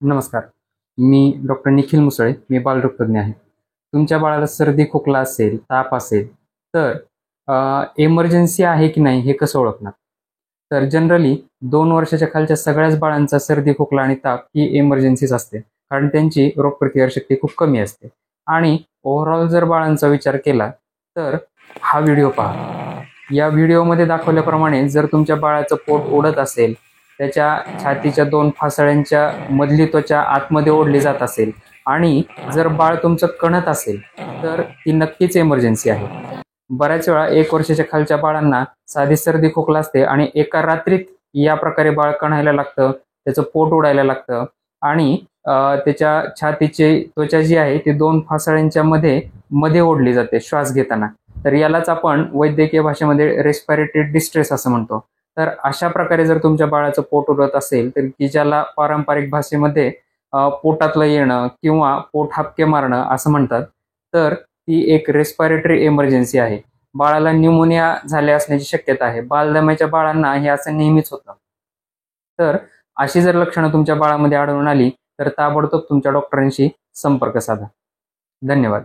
नमस्कार. मी डॉक्टर निखिल मुसळे. मी बालरोगतज्ञ आहे. तुमच्या बाळाला सर्दी, खोकला असेल, ताप असेल, तर इमर्जन्सी आहे की नाही हे कसं ओळखणार? तर जनरली 2 वर्षाच्या खालच्या सगळ्याच बाळांचा सर्दी, खोकला आणि ताप ही इमर्जन्सीच असते. कारण त्यांची रोगप्रतिकारशक्ती खूप कमी असते. आणि ओव्हरऑल जर बाळांचा विचार केला, तर हा व्हिडिओ पहा. या व्हिडिओमध्ये दाखवल्याप्रमाणे जर तुमच्या बाळाचं पोट ओढत असेल, त्याच्या छातीच्या 2 फासळ्यांच्या मधली त्वचा आतमध्ये ओढली जात असेल आणि जर बाळ तुमचं कणत असेल, तर ती नक्कीच इमर्जन्सी आहे. बऱ्याच वेळा 1 वर्षाच्या खालच्या बाळांना साधी सर्दी, खोकला असते आणि एका रात्रीत या प्रकारे बाळ कणायला लागतं, त्याचं पोट ओढायला लागतं आणि त्याच्या छातीची त्वचा जी आहे ती 2 फासळ्यांच्या मध्ये ओढली जाते श्वास घेताना. तर यालाच आपण वैद्यकीय भाषेमध्ये रेस्पिरेटरी डिस्ट्रेस असं म्हणतो. तर अशा प्रकारे जर तुमच्या बाळाचं पोट ओढत असेल, तर की ज्याला पारंपरिक भाषेमध्ये पोटातलं येणं किंवा पोट हापके मारणं असं म्हणतात, तर ती एक रेस्पिरेटरी इमर्जन्सी आहे. बाळाला न्यूमोनिया झाले असण्याची शक्यता आहे. बालदम्याच्या बाळांना हे असं नेहमीच होतं. तर अशी जर लक्षणं तुमच्या बाळामध्ये आढळून आली, तर ताबडतोब तुमच्या डॉक्टरांशी संपर्क साधा. धन्यवाद.